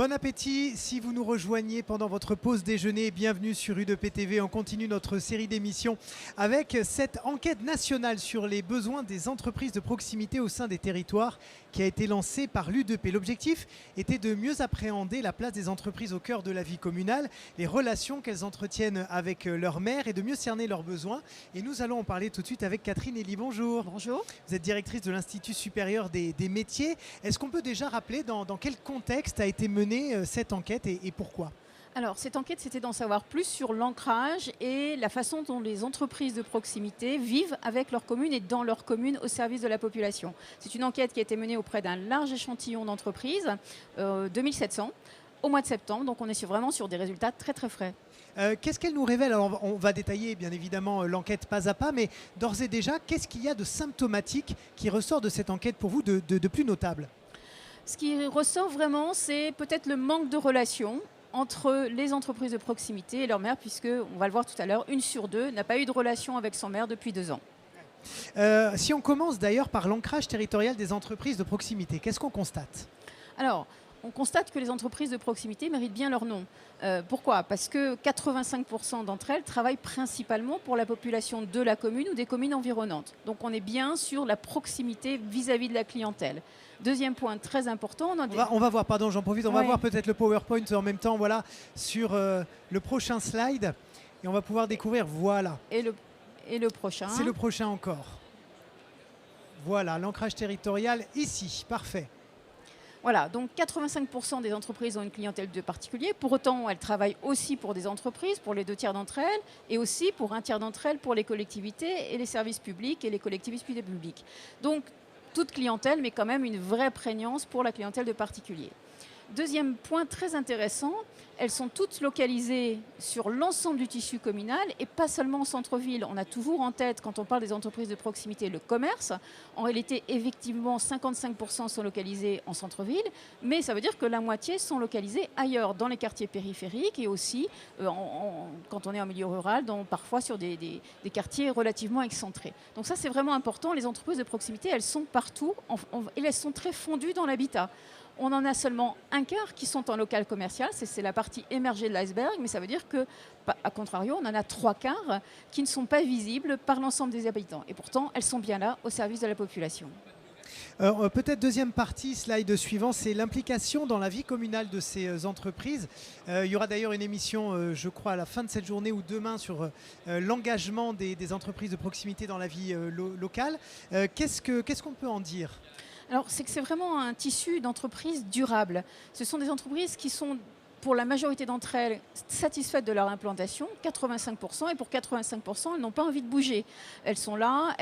Bon appétit si vous nous rejoignez pendant votre pause déjeuner. Bienvenue sur U2P TV. On continue notre série d'émissions avec cette enquête nationale sur les besoins des entreprises de proximité au sein des territoires qui a été lancée par l'U2P. L'objectif était de mieux appréhender la place des entreprises au cœur de la vie communale, les relations qu'elles entretiennent avec leurs maires et de mieux cerner leurs besoins. Et nous allons en parler tout de suite avec Catherine Elie. Bonjour. Bonjour. Vous êtes directrice de l'Institut supérieur des métiers. Est-ce qu'on peut déjà rappeler dans quel contexte a été menée cette enquête et pourquoi ? Alors, cette enquête, c'était d'en savoir plus sur l'ancrage et la façon dont les entreprises de proximité vivent avec leur commune et dans leur commune au service de la population. C'est une enquête qui a été menée auprès d'un large échantillon d'entreprises, 2700, au mois de septembre. Donc, on est vraiment sur des résultats très, très frais. Qu'est-ce qu'elle nous révèle? Alors, on va détailler bien évidemment l'enquête pas à pas, mais d'ores et déjà, qu'est-ce qu'il y a de symptomatique qui ressort de cette enquête pour vous de plus notable? Ce qui ressort vraiment, c'est peut-être le manque de relations entre les entreprises de proximité et leur maire, puisque, on va le voir tout à l'heure, 1 sur 2 n'a pas eu de relation avec son maire depuis 2 ans. Si on commence d'ailleurs par l'ancrage territorial des entreprises de proximité, qu'est-ce qu'on constate? Alors, on constate que les entreprises de proximité méritent bien leur nom. Pourquoi? Parce que 85% d'entre elles travaillent principalement pour la population de la commune ou des communes environnantes. Donc on est bien sur la proximité vis-à-vis de la clientèle. Deuxième point très important. On va voir, pardon, j'en profite, on va voir peut-être le PowerPoint en même temps, voilà, sur le prochain slide. Et on va pouvoir découvrir, voilà. Et le prochain. C'est le prochain encore. Voilà, l'ancrage territorial ici, parfait. Voilà, donc 85% des entreprises ont une clientèle de particuliers. Pour autant, elles travaillent aussi pour des entreprises, pour les 2 tiers d'entre elles, et aussi pour 1 tiers d'entre elles pour les collectivités et les services publics et les collectivités publiques. Donc, toute clientèle, mais quand même une vraie prégnance pour la clientèle de particuliers. Deuxième point très intéressant, elles sont toutes localisées sur l'ensemble du tissu communal et pas seulement en centre-ville. On a toujours en tête, quand on parle des entreprises de proximité, le commerce. En réalité, effectivement, 55% sont localisés en centre-ville, mais ça veut dire que la moitié sont localisés ailleurs, dans les quartiers périphériques et aussi, quand on est en milieu rural, parfois sur des quartiers relativement excentrés. Donc ça, c'est vraiment important. Les entreprises de proximité, elles sont partout et elles sont très fondues dans l'habitat. On en a seulement 1/4 qui sont en local commercial, c'est la partie émergée de l'iceberg, mais ça veut dire que, à contrario, on en a 3/4 qui ne sont pas visibles par l'ensemble des habitants. Et pourtant, elles sont bien là, au service de la population. Peut-être deuxième partie, slide suivant, c'est l'implication dans la vie communale de ces entreprises. Il y aura d'ailleurs une émission, je crois, à la fin de cette journée ou demain sur l'engagement des entreprises de proximité dans la vie locale. Qu'est-ce qu'on peut en dire ? Alors, c'est que c'est vraiment un tissu d'entreprises durables. Ce sont des entreprises qui sont, pour la majorité d'entre elles, satisfaites de leur implantation, 85%, et pour 85%, elles n'ont pas envie de bouger. Elles sont là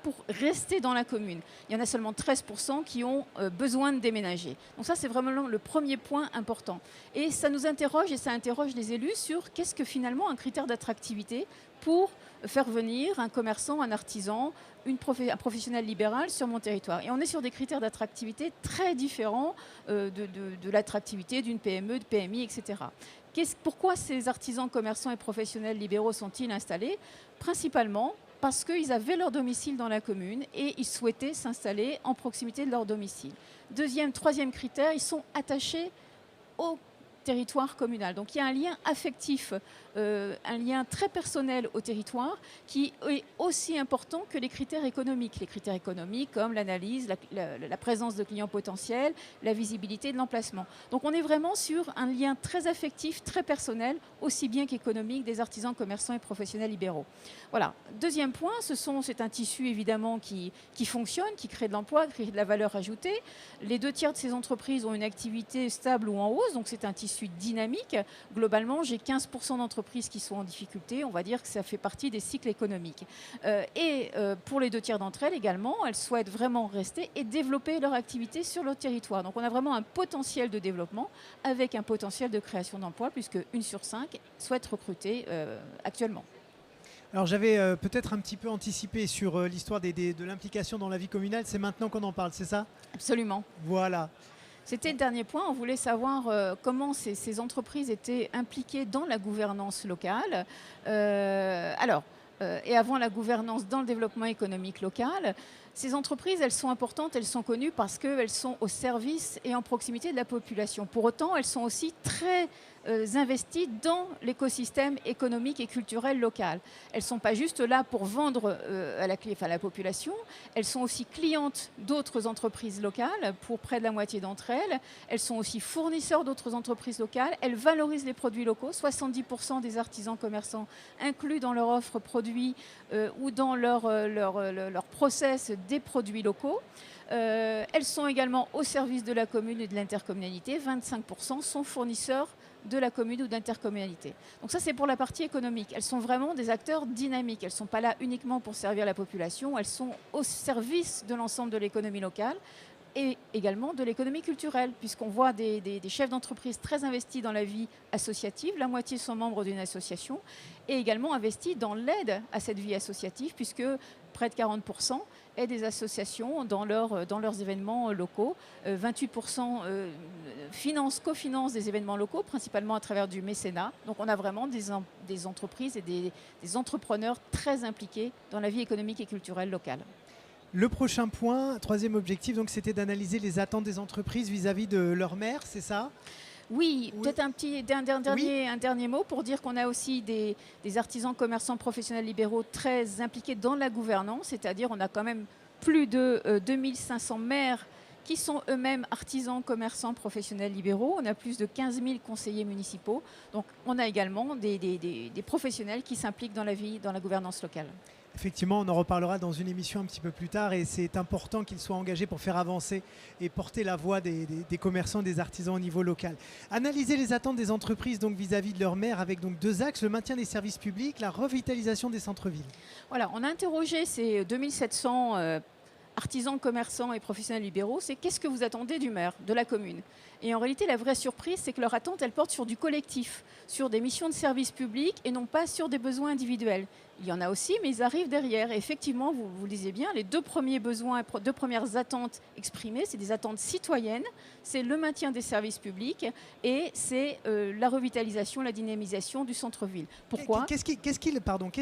pour rester dans la commune. Il y en a seulement 13% qui ont besoin de déménager. Donc ça, c'est vraiment le premier point important. Et ça nous interroge, et ça interroge les élus sur qu'est-ce que finalement un critère d'attractivité pour faire venir un commerçant, un artisan, un professionnel libéral sur mon territoire. Et on est sur des critères d'attractivité très différents de l'attractivité d'une PME, de PMI, etc. Pourquoi ces artisans, commerçants et professionnels libéraux sont-ils installés? Principalement parce qu'ils avaient leur domicile dans la commune et ils souhaitaient s'installer en proximité de leur domicile. Troisième critère, ils sont attachés au territoire communal. Donc il y a un lien affectif, un lien très personnel au territoire qui est aussi important que les critères économiques. Les critères économiques comme l'analyse, la présence de clients potentiels, la visibilité de l'emplacement. Donc on est vraiment sur un lien très affectif, très personnel, aussi bien qu'économique des artisans, commerçants et professionnels libéraux. Voilà. Deuxième point, c'est un tissu évidemment qui fonctionne, qui crée de l'emploi, qui crée de la valeur ajoutée. Les 2 tiers de ces entreprises ont une activité stable ou en hausse, donc c'est un tissu dynamique. Globalement, j'ai 15% d'entreprises qui sont en difficulté. On va dire que ça fait partie des cycles économiques. Pour les 2 tiers d'entre elles également, elles souhaitent vraiment rester et développer leur activité sur leur territoire. Donc on a vraiment un potentiel de développement avec un potentiel de création d'emplois puisque 1 sur 5 souhaite recruter actuellement. Alors j'avais peut-être un petit peu anticipé sur l'histoire de l'implication dans la vie communale. C'est maintenant qu'on en parle, c'est ça? Absolument. Voilà. C'était le dernier point. On voulait savoir comment ces entreprises étaient impliquées dans la gouvernance locale. Et avant la gouvernance dans le développement économique local, Ces entreprises, elles sont importantes, elles sont connues parce qu'elles sont au service et en proximité de la population. Pour autant, elles sont aussi très investies dans l'écosystème économique et culturel local. Elles ne sont pas juste là pour vendre à la population, elles sont aussi clientes d'autres entreprises locales, pour près de la moitié d'entre elles. Elles sont aussi fournisseurs d'autres entreprises locales. Elles valorisent les produits locaux. 70% des artisans commerçants incluent dans leur offre produits ou dans leur process des produits locaux. Elles sont également au service de la commune et de l'intercommunalité. 25% sont fournisseurs de la commune ou d'intercommunalité. Donc ça, c'est pour la partie économique. Elles sont vraiment des acteurs dynamiques. Elles ne sont pas là uniquement pour servir la population. Elles sont au service de l'ensemble de l'économie locale et également de l'économie culturelle, puisqu'on voit des chefs d'entreprise très investis dans la vie associative. La moitié sont membres d'une association et également investis dans l'aide à cette vie associative, puisque près de 40% est des associations dans leurs événements locaux. 28% cofinancent des événements locaux, principalement à travers du mécénat. Donc on a vraiment des entreprises et des entrepreneurs très impliqués dans la vie économique et culturelle locale. Le prochain point, troisième objectif, donc, c'était d'analyser les attentes des entreprises vis-à-vis de leur maire, c'est ça ? Oui, peut-être un dernier mot pour dire qu'on a aussi des artisans, commerçants, professionnels libéraux très impliqués dans la gouvernance, c'est-à-dire on a quand même plus de 2500 maires qui sont eux-mêmes artisans, commerçants, professionnels libéraux. On a plus de 15 000 conseillers municipaux. Donc on a également des professionnels qui s'impliquent dans la vie, dans la gouvernance locale. Effectivement, on en reparlera dans une émission un petit peu plus tard et c'est important qu'ils soient engagés pour faire avancer et porter la voix des commerçants, des artisans au niveau local. Analyser les attentes des entreprises donc vis-à-vis de leur maire avec donc deux axes, le maintien des services publics, la revitalisation des centres-villes. Voilà, on a interrogé ces 2700 artisans, commerçants et professionnels libéraux, c'est qu'est-ce que vous attendez du maire, de la commune ? Et en réalité, la vraie surprise, c'est que leur attente, elle porte sur du collectif, sur des missions de service public et non pas sur des besoins individuels. Il y en a aussi, mais ils arrivent derrière. Et effectivement, vous le disiez bien, les deux premiers besoins, deux premières attentes exprimées, c'est des attentes citoyennes, c'est le maintien des services publics et c'est la revitalisation, la dynamisation du centre-ville. Pourquoi ? Qu'est-ce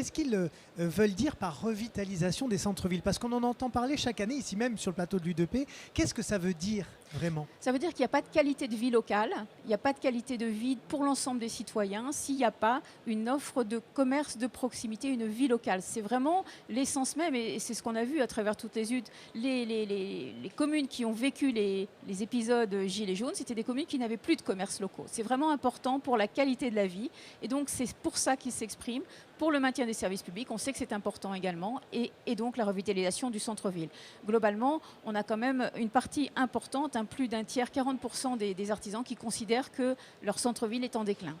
qu'ils veulent dire par revitalisation des centres-villes ? Parce qu'on en entend parler chaque année, ici même sur le plateau de l'UDP. Qu'est-ce que ça veut dire vraiment ? Ça veut dire qu'il n'y a pas de qualité de vie locale, il n'y a pas de qualité de vie pour l'ensemble des citoyens s'il n'y a pas une offre de commerce de proximité, une vie locale. C'est vraiment l'essence même, et c'est ce qu'on a vu à travers toutes les UD. Les communes qui ont vécu les épisodes Gilets jaunes, c'était des communes qui n'avaient plus de commerces locaux. C'est vraiment important pour la qualité de la vie, et donc c'est pour ça qu'ils s'expriment. Pour le maintien des services publics, on sait que c'est important également, et donc la revitalisation du centre-ville. Globalement, on a quand même une partie importante, plus d'un tiers, 40% des artisans qui considèrent que leur centre-ville est en déclin,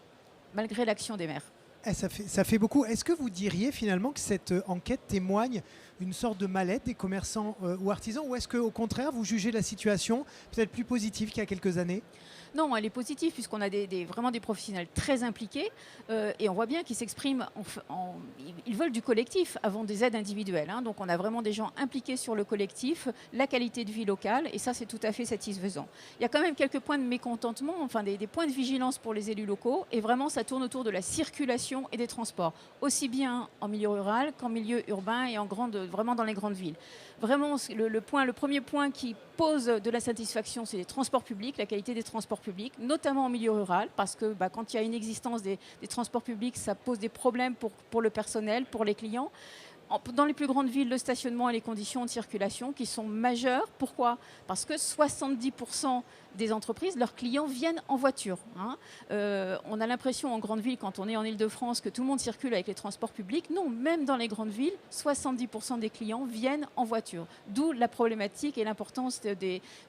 malgré l'action des maires. Ça fait beaucoup. Est-ce que vous diriez finalement que cette enquête témoigne une sorte de mal-être des commerçants ou artisans, ou est-ce qu'au contraire, vous jugez la situation peut-être plus positive qu'il y a quelques années ? Non, elle est positive puisqu'on a vraiment des professionnels très impliqués et on voit bien qu'ils s'expriment, ils veulent du collectif avant des aides individuelles. Donc on a vraiment des gens impliqués sur le collectif, la qualité de vie locale, et ça c'est tout à fait satisfaisant. Il y a quand même quelques points de mécontentement, enfin des points de vigilance pour les élus locaux, et vraiment ça tourne autour de la circulation et des transports, aussi bien en milieu rural qu'en milieu urbain et vraiment dans les grandes villes. Vraiment, le premier point qui pose de la satisfaction, c'est les transports publics, la qualité des transports publics, notamment en milieu rural, parce que quand il y a une existence des transports publics, ça pose des problèmes pour le personnel, pour les clients. Dans les plus grandes villes, le stationnement et les conditions de circulation qui sont majeures. Pourquoi ? Parce que 70% des entreprises, leurs clients viennent en voiture. On a l'impression en grande ville, quand on est en Île-de-France, que tout le monde circule avec les transports publics. Non, même dans les grandes villes, 70% des clients viennent en voiture. D'où la problématique et l'importance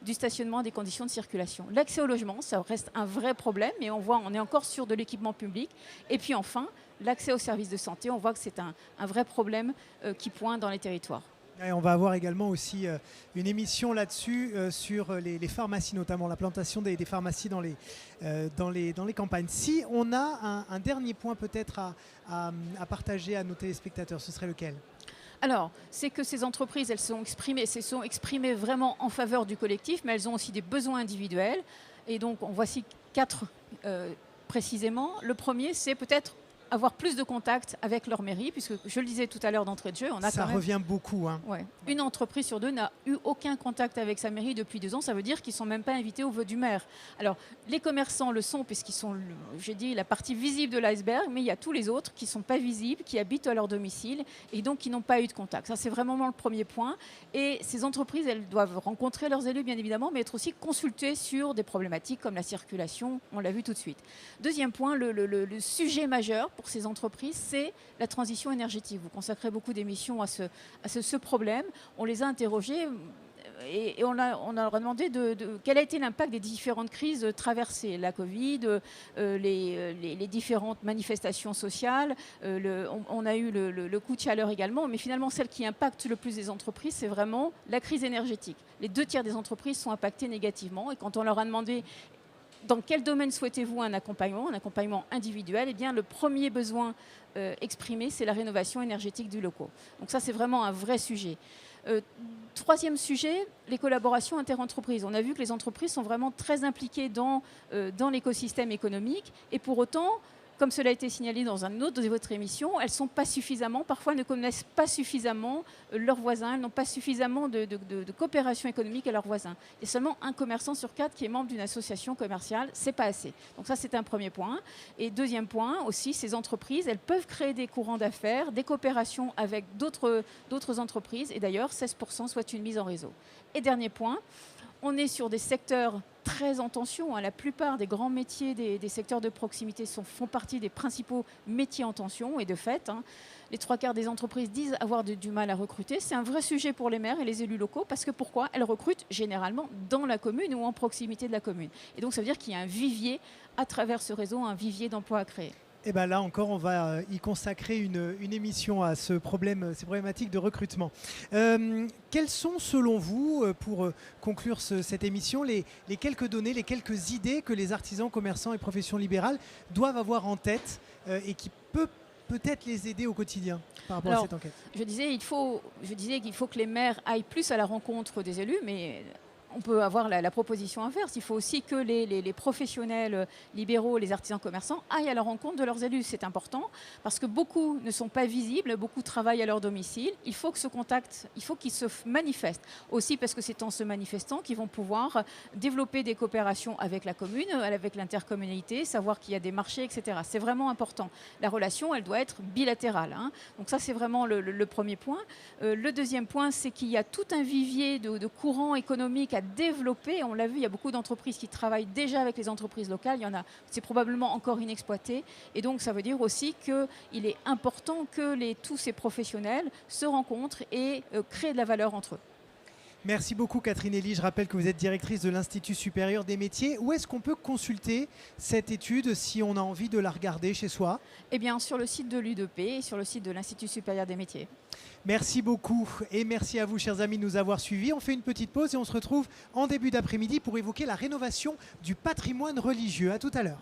du stationnement, des conditions de circulation. L'accès au logement, ça reste un vrai problème, mais on est encore sur de l'équipement public. Et puis enfin, l'accès aux services de santé, on voit que c'est un vrai problème qui pointe dans les territoires. Et on va avoir également aussi une émission là-dessus sur les pharmacies, notamment la plantation des pharmacies dans les campagnes. Si on a un dernier point peut-être à partager à nos téléspectateurs, ce serait lequel ? Alors, c'est que ces entreprises, elles se sont exprimées vraiment en faveur du collectif, mais elles ont aussi des besoins individuels. Et donc, voici 4 précisément. Le premier, c'est peut-être avoir plus de contact avec leur mairie, puisque je le disais tout à l'heure d'entrée de jeu, on a Ça revient beaucoup. Hein. Ouais. Une entreprise sur deux n'a eu aucun contact avec sa mairie depuis 2 ans. Ça veut dire qu'ils ne sont même pas invités au vote du maire. Alors, les commerçants le sont, puisqu'ils sont, j'ai dit, la partie visible de l'iceberg, mais il y a tous les autres qui ne sont pas visibles, qui habitent à leur domicile et donc qui n'ont pas eu de contact. Ça, c'est vraiment le premier point. Et ces entreprises, elles doivent rencontrer leurs élus, bien évidemment, mais être aussi consultées sur des problématiques comme la circulation. On l'a vu tout de suite. Deuxième point, le sujet majeur pour ces entreprises, c'est la transition énergétique. Vous consacrez beaucoup d'émissions à ce problème. On les a interrogés et on leur a demandé quel a été l'impact des différentes crises traversées, la Covid, les différentes manifestations sociales, on a eu le coup de chaleur également, mais finalement celle qui impacte le plus les entreprises, c'est vraiment la crise énergétique. Les 2 tiers des entreprises sont impactées négativement et quand on leur a demandé dans quel domaine souhaitez-vous un accompagnement individuel, eh bien, le premier besoin exprimé, c'est la rénovation énergétique du local. Donc ça, c'est vraiment un vrai sujet. Troisième sujet, les collaborations interentreprises. On a vu que les entreprises sont vraiment très impliquées dans l'écosystème économique et pour autant, comme cela a été signalé dans un autre de votre émission, elles sont pas suffisamment, parfois ne connaissent pas suffisamment leurs voisins, elles n'ont pas suffisamment de coopération économique à leurs voisins. Et seulement 1 commerçant sur 4 qui est membre d'une association commerciale, c'est pas assez. Donc ça, c'est un premier point. Et deuxième point aussi, ces entreprises, elles peuvent créer des courants d'affaires, des coopérations avec d'autres entreprises. Et d'ailleurs, 16% souhaitent une mise en réseau. Et dernier point, on est sur des secteurs très en tension. La plupart des grands métiers des secteurs de proximité font partie des principaux métiers en tension. Et de fait, les 3/4 des entreprises disent avoir du mal à recruter. C'est un vrai sujet pour les maires et les élus locaux parce que pourquoi ? Elles recrutent généralement dans la commune ou en proximité de la commune. Et donc ça veut dire qu'il y a un vivier à travers ce réseau, un vivier d'emplois à créer. Et bien là encore, on va y consacrer une émission à ces problématiques de recrutement. Quelles sont, selon vous, pour conclure cette émission, les quelques données, les quelques idées que les artisans, commerçants et professions libérales doivent avoir en tête et qui peut-être les aider au quotidien par rapport à cette enquête ? Je disais qu'il faut que les maires aillent plus à la rencontre des élus, mais on peut avoir la proposition inverse. Il faut aussi que les professionnels libéraux, les artisans commerçants aillent à la rencontre de leurs élus. C'est important parce que beaucoup ne sont pas visibles, beaucoup travaillent à leur domicile. Il faut que ce contact, il faut qu'ils se manifestent. Aussi parce que c'est en se manifestant qu'ils vont pouvoir développer des coopérations avec la commune, avec l'intercommunalité, savoir qu'il y a des marchés, etc. C'est vraiment important. La relation, elle doit être bilatérale. Donc ça, c'est vraiment le premier point. Le deuxième point, c'est qu'il y a tout un vivier de courants économiques à développer. On l'a vu, il y a beaucoup d'entreprises qui travaillent déjà avec les entreprises locales. Il y en a, c'est probablement encore inexploité. Et donc, ça veut dire aussi qu'il est important que tous ces professionnels se rencontrent et créent de la valeur entre eux. Merci beaucoup Catherine Elie. Je rappelle que vous êtes directrice de l'Institut supérieur des métiers. Où est-ce qu'on peut consulter cette étude si on a envie de la regarder chez soi ? Eh bien, sur le site de l'UDEP et sur le site de l'Institut supérieur des métiers. Merci beaucoup et merci à vous, chers amis, de nous avoir suivis. On fait une petite pause et on se retrouve en début d'après-midi pour évoquer la rénovation du patrimoine religieux. À tout à l'heure.